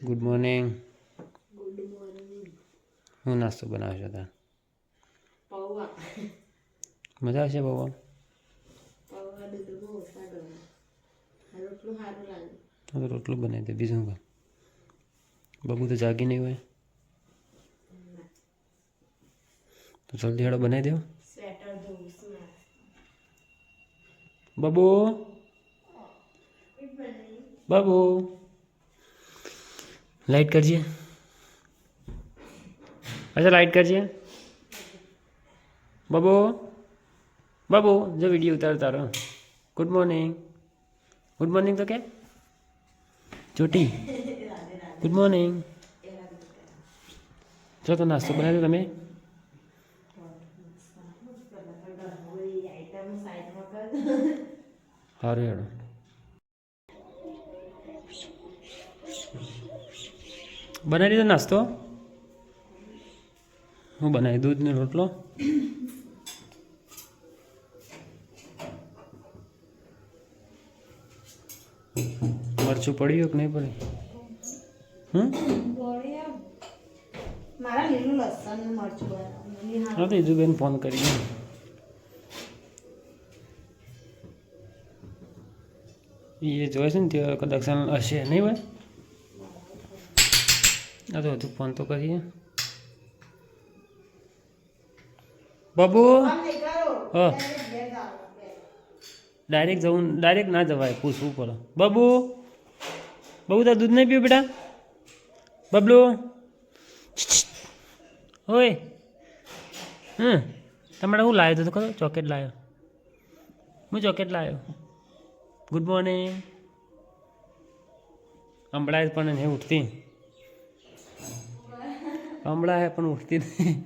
Good morning. Good morning. હું નાસ્તો બનાવ્યો હતા. પૌવા. મજા આવશે પૌવા? પૌવા દૂધ બહુ ઓછા ગમે. રોટલું સારું લાગે. તો રોટલું બનાવી દે, બીજું કામ. બાબુ તો જાગી નહીં હોય તો જલ્દી હાડો બનાવી દેવો. સ્વેટર ધોવું છું. બાબુ, બાબુ લાઈટ કરજે. અચ્છા લાઈટ કરજે. બાબુ, બાબુ જો વિડીયો ઉતાર તારો. Good morning. ગુડ મોર્નિંગ તો કે ચોટી. Good morning. જો તો નાસ્તો બનાવી દો તમે. સારું હેડો. બનાવી દીધો નાસ્તો? હું બનાવી દૂધનો રોટલો. મરચું પડ્યું કે નહીં પડ્યું? મારા લીલું લસણ મરચું હા તો ઈજુબેન ફોન કરી દો. એ જોવે છે ને ત્યાં કદાચ હશે નહીં ભાઈ. આ તો હજુ ફોન તો કરીએ. બાબુ હા ડાયરેક્ટ જવું, ડાયરેક્ટ ના જવાય, પૂછવું પડે. બાબુ, બાબુ તાર દૂધ નહીં પીવું બેટા? બબલુ ઓય તમારે હું લાવ્યો હતો ખરો? ચોકેટ લાવ્યો. હું ચોકેટ લાવ્યો. Good morning. હમણાં પણ નહીં ઉઠતી. હમણાં પણ ઉઠતી નહીં.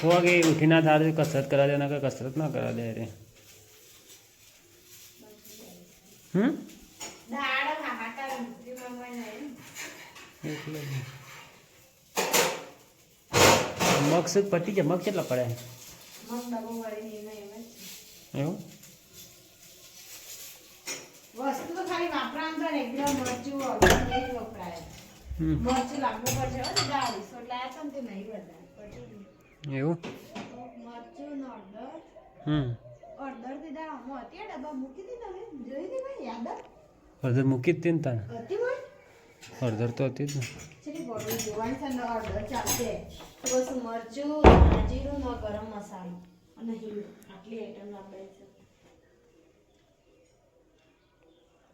6 વાગે ઉઠી ના થાય કસરત કરા દે, ના કસરત ના કરા દે. અરે એટલે મગ સુધ પતી જાય. મગ કેટલા પડ્યા? એવું વસ્તુ તો ખાલી વાપરાનું તો એકદમ મરચું નહીં વપરાય. મરચું લાગવું પડશે. દાળી સોટ લાયા તો નહીં બધા એવું મરચું નો ઓર્ડર દીધા. હું હતી ડબ્બા મૂકી દીધા. જોઈ દી ભાઈ યાદ અડધર મૂકી જ હતી ને તાને? હતી ભાઈ અડધર તો હતી જ ને. ચલી બોડી જોવાન છે ને ઓર્ડર ચાલશે. તો બસ મરચું, જીરું નો ગરમ મસાલો અને હિંગ આટલી આઈટમ લાવવાની છે.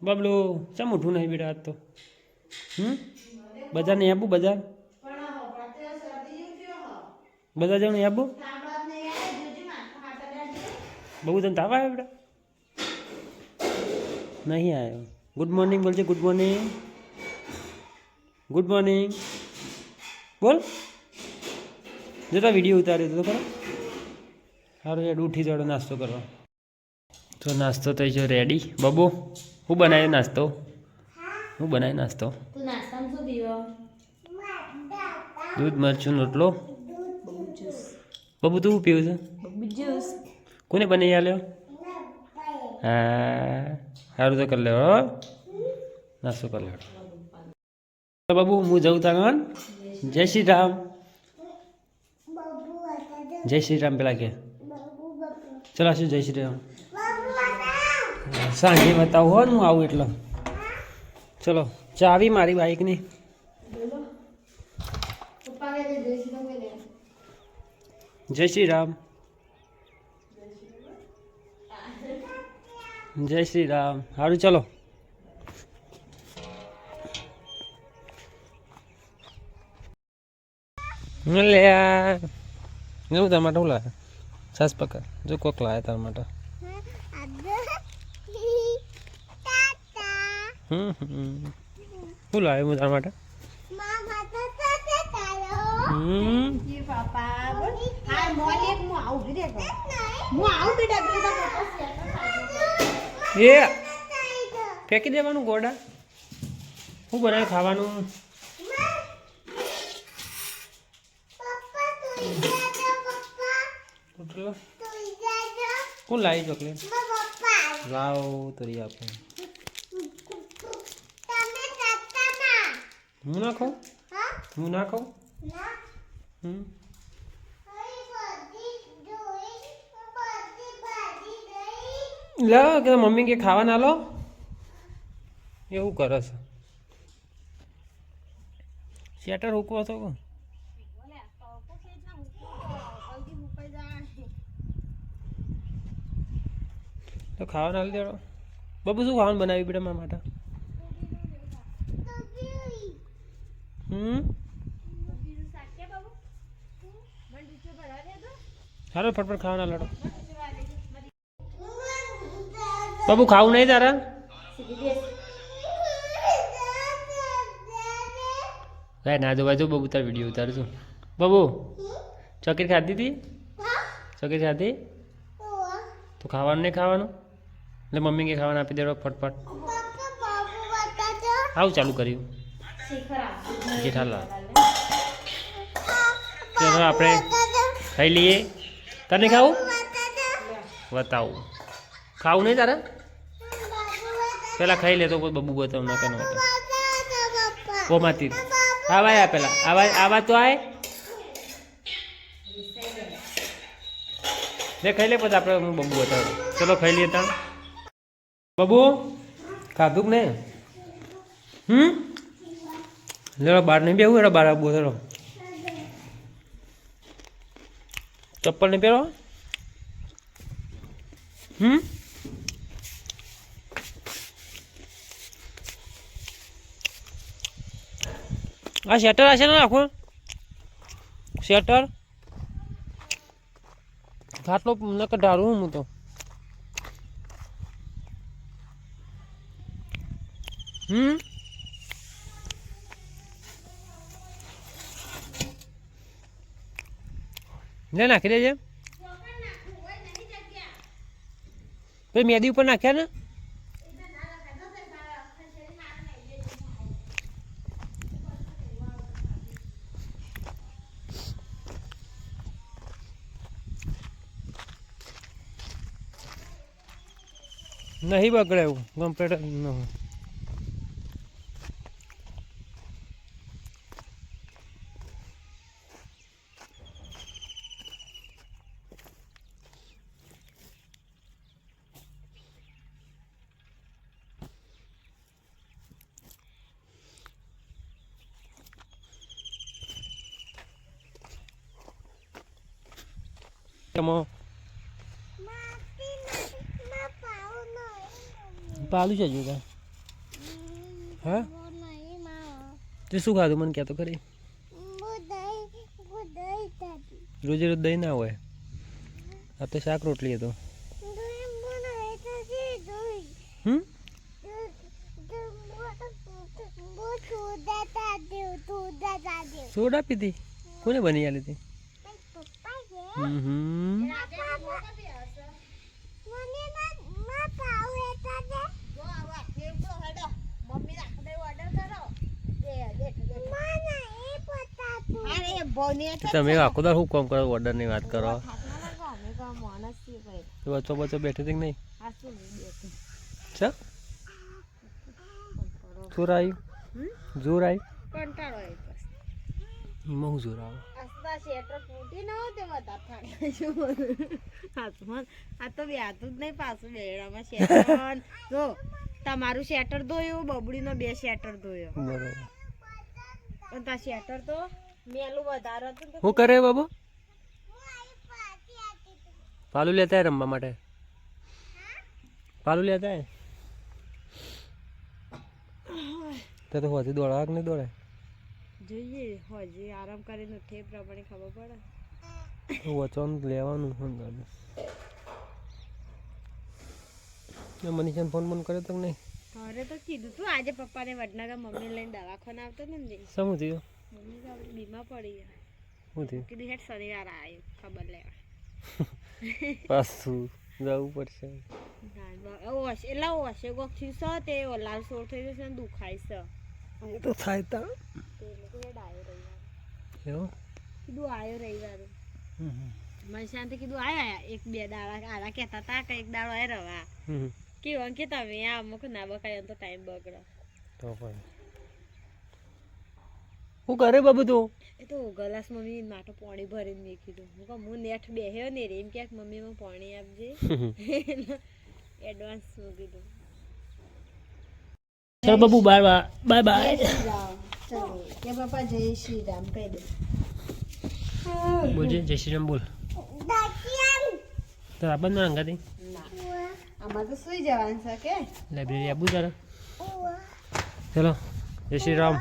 બબલુ ચમ ઉઠું નહીં બેટા આજ તો? બજાર નહીં આવું? બજાર બજાર જવાનું આવું? બહુ તને તાવ આવ્યો બેટા? નહીં આવ્યો. ગુડ મોર્નિંગ બોલજે. Good morning. ગુડ મોર્નિંગ બોલ. જોતા વિડીયો ઉતાર્યો તો ખરો. સારું હેડ ઉઠી જડો નાસ્તો કરવા. તો નાસ્તો થઈ ગયો રેડી. બબુ હું બનાવ્યો નાસ્તો? હું બનાવ્યો નાસ્તો? તું નાસ્તામાં શું પીવો? દૂધ મરચું રોટલો. બબુ તું શું પીવું છે? જ્યુસ. કોને બનાવી આલ્યો? હા સારું તો કરી લેવો. નાસ્તો કરી લેવો. બાબુ હું જઉં તાર. જય શ્રી રામ. જય શ્રી રામ પેલા કે ચલો શું જય શ્રી રામ સાંજે બતાવું હો. હું આવું એટલે ચલો. ચાવી મારી બાઈકની. જય શ્રી રામ. જય શ્રી રામ. સારું ચલો. લે એવું તાર માટે શું લાવે? સાસ પકડ. જો કોક લાવે તાર માટે. શું લાવે હું તાર માટે? એ ફેંકી દેવાનું ગોડા. શું બનાવે ખાવાનું? કોણ લાવી ચોકલેટ? લાવ તરી આપો. હું ના ખાઉં હું ના ખાઉં લો કે મમ્મી કે ખાવા ના લો એવું કરે છે શેટર હુકવો હતો તો ખાવા ના દેડો બાબુ શું ખાવાનું બનાવ્યું બેટા મારા માટે હાલો ફટફટ ખાવા ના લડો બાબુ ખાવું નહીં તારા કાંઈ ના જો બાજુ બાબુ તાર વિડીયો ઉતારશું બાબુ ચોકલેટ ખાધી હતી ચોકલેટ ખાધી તો ખાવાનું નહીં ખાવાનું એટલે મમ્મી કે ખાવાનું આપી દેડો ફટફટ આવું ચાલુ કર્યું જેઠાલાલ ચાલો આપણે ખાઈ લઈએ તને ખાવું બતાવું ખાવું નહીં તારે પેલા ખાઈ લે તો કોઈ બબુ બતાવ ના કે ઓ માતી આવાય આ પેલા આવા તો આય લે ખાઈ લે પછી આપણે હું બબુ બતાવું ચલો ખાઈ લઈએ તાણ બબુ ખાધું કે નહીં લેડો બહાર નહીં બેવું એડો બહાર આવવું ચલો ચપ્પલ નહીં પહેરો આ શેટર હશે ને આખું શેટર ખાટલો ન કઢાડું હું તો ને નાખી દેજે પછી મેદી ઉપર નાખ્યા ને નહીં બગડે એવું કમ્પ્લીટ ન હોય પાલું છે હજુ કાંઈ હા તે શું ખાધું મને કહેતો ખરી રોજે રોજ દહીં ના હોય આ તો શાક રોટલી હતો સોડા પીધી કોને બની આલી હતી તમે આખો દર શું કામ કરો ઓર્ડર ની વાત કરો બચ્ચો બચ્ચો બેઠે છે કે નહીં જોર આવ્યું જોર આવ્યું બહુ જોર આવે તમારું શેટર ધોયું બબડી નો 2 શેટર ધોયો બરોબર પણ તા શેટર તો મેલું વધારે હતું શું કરે બાબુ પાલું લેતા રમવા માટે પાલું લેતા તો હોજી દોડા કે નહીં દોડે જોઈએ હોજી આરામ કરીને ઉઠે પ્રમાણે ખબર પડે વચન લેવાનું મનીષાને ફોન કર્યો તો નહીં અરે તો કીધું તું આજે પપ્પાને વડનગર મમ્મી લઈને દવાખાને આવતો ને શું થયું મમ્મી બીમાર પડી શું થયું કીધું હેઠ શનિવાર આવ્યું ખબર લેવા પાછું જવું પડશે એટલે ઓશે કોક થયું છે તે લાલ સોર થઈ જશે ને દુખાય છે એ તો થાય તા કીધું આવ્યો રવિવાર મને શાંતિ કીધું આયા 1-2 દાડા આરા કહેતા તા કે 1 દાડો આય રવા કેવું કે તમે આ અમુક ના બકાય તો ટાઈમ બગડે તો ભાઈ હું કરે બાબુ તું એ તો ગલાસ મમ્મી માટો પાણી ભરીને મેકી દઉં હું કહું હું નેઠ બેહ્યો ને રે એમ ક્યાંક મમ્મી માં પાણી આપજે એડવાન્સ મૂકી દઉં ચલો બાબુ બાય બાય બાય ચલો કે બાપા જય શ્રી રામ કહી દે બોલજે જય શ્રી રામ બોલ તારા આપણ ના અંગાથી આમાં તો સુઈ જવાનું છે કે લાઇબ્રેરી આપું તારા ચલો જય શ્રી રામ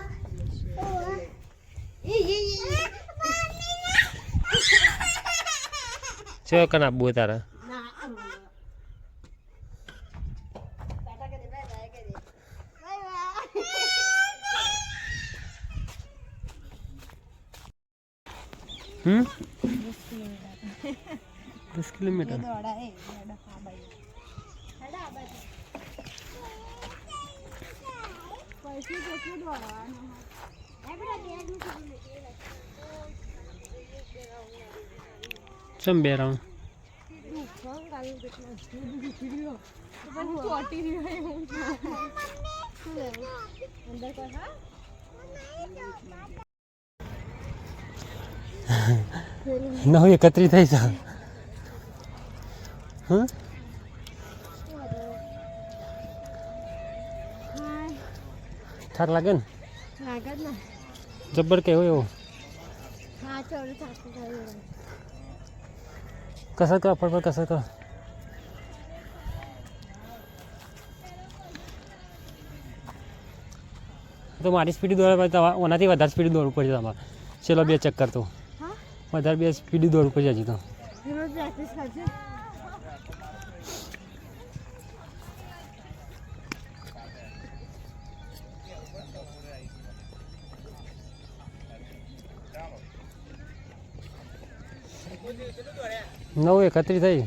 ચો કન આપવું તારા हम्म 10 किलोमीटर चम बे रहा हूँ ना हो एकत्रित થઈ જા हाँ થાક લાગે ને જબ્બર કેવો એવો કસરત કર ફટફટ કસરત કર તો મારી સ્પીડ દોડવા ઓનાથી વધારે સ્પીડ દોડવું પડશે તમારે ચલો 2 ચક્કર તો વધારે 2 સ્પીડ દોડવું પડશે હજી તો નવ 31 થઈ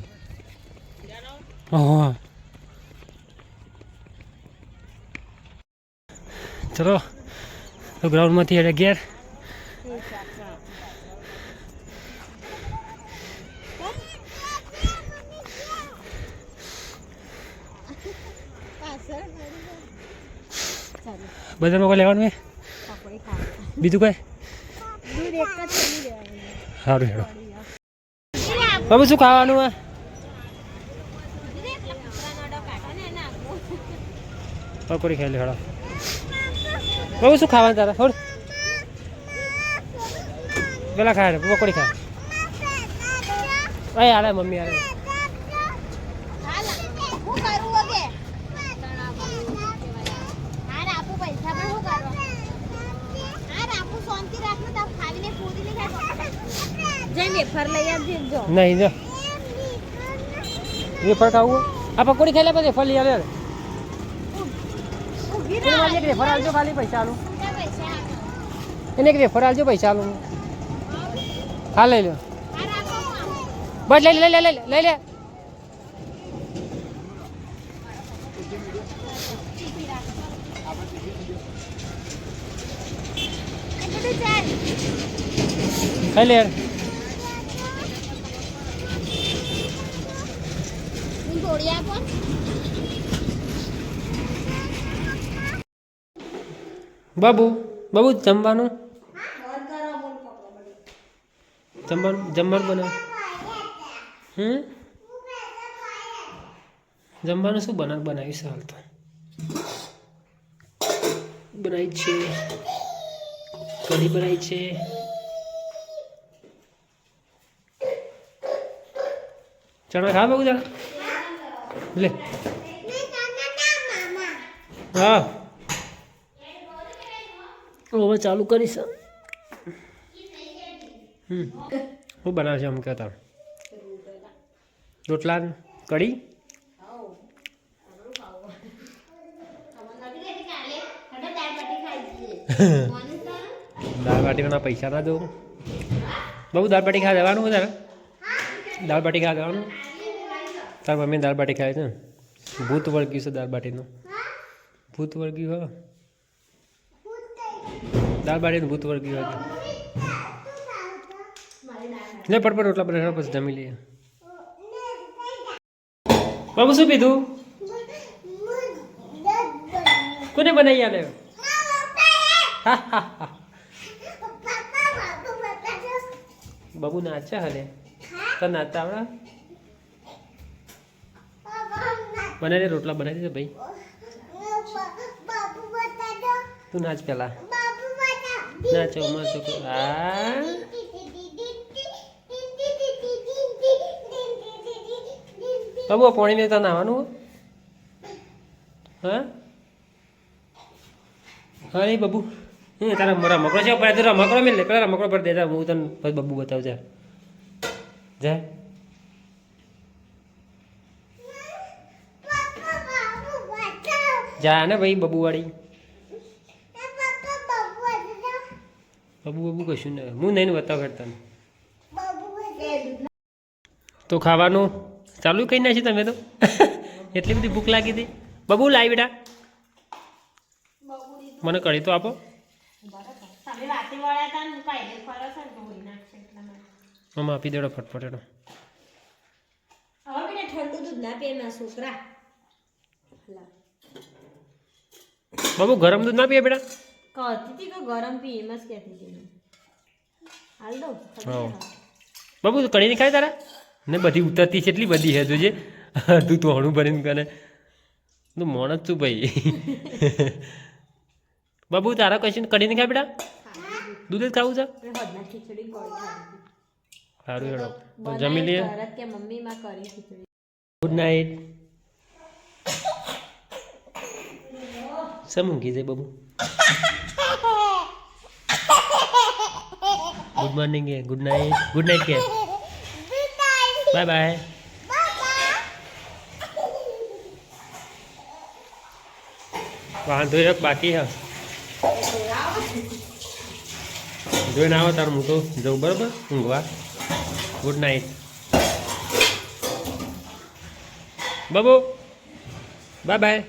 હા ચલો તો ગ્રાઉન્ડમાંથી એટલે ઘેર બધામાં કોઈ લેવાનું હે બીજું કોઈ સારું હેડો બાબુ શું ખાવાનું હે પકોડી ખાઈ લે હેડો બાબુ શું ખાવાનું તારા થોડ પેલા ખાય પકોડી ખા અરે આલે મમ્મી આલે नहीं जो ये फल खाऊँ आप पकौड़ी खाई ले पे फल लिया ले एक रेफर आलजो खाली पैसा आलू एक रेफर आलजो पैसा आलू खा ले लो बस ले ले ले ले ले ले खाई ले बाबू बाबू जमवानु जमवानु बना जमवानु शू बनाई हाल तो बनाई छे कढ़ी बनाई छे चना खा बाबू जरा ले हाँ હવે ચાલુ કરીશ હું બનાવશે એમ કહેતા રોટલા કઢી દાળ બાટીના પૈસા ના દો બહુ દાળ બાટી ખા દેવાનું તારે દાળ બાટી ખા દેવાનું તાર મમ્મી દાળ બાટી ખાય છે ભૂત વળગ્યું છે દાળ બાટીનું ભૂત વળગ્યું હા दाल बाटी भूत वर्गी ने पट रोटला बना बस जमी लिए बाबू शू पीधु कोने बनाई आले બાબુ નાચે હલે તો નાચતા આવડે બનાવી દે રોટલા બનાવી દે ભાઈ તું નાચ પેલા નાચો માચો આ બાબુ પાણી મેં તો નાવાનું હા હા એ બાબુ તારા રમકડો છે પડે તો રમકડો મેં લે પેલા રમકડો પર દેતા હું તને પછી બબ્બુ બતાવ જા જાય જા ને ભાઈ બબુ વાળી બબુ કશું ને હું નહીં બતાવ કરતા તો ખાવાનું ચાલુ કઈ નાખી તમે તો એટલી બધી ભૂખ લાગી હતી બબુ લાવી બેટા મને કરી તો આપો મમ્મા આપી દેડો ફટફટ એનો ઠંડુ દૂધ ના પીએ મારા છોકરા બાબુ ગરમ દૂધ ના પીએ બેટા કહેતી હતી કે ગરમ પી એમ જ કહેતી હતી હાલ દો બાબુ કઢી નહીં ખાય તારા ને બધી ઉતરતી છે એટલી બધી હે જોજે તું તોણું ભરીને કરે તું મોણ જ છું ભાઈ બાબુ તારા કશું કઢી નહીં ખાય બેટા દૂધ જ ખાવું છે સારું હેડો તો જમી લઈએ ગુડ નાઇટ સમ ઊંઘી જાય બાબુ ગુડ મોર્નિંગ કે ગુડ નાઇટ કે બાય બાય વાંધો એક બાકી હા જોઈને આવો તારું હું તો જવું બરાબર ઊંઘવા ગુડ નાઇટ બાબુ બાય બાય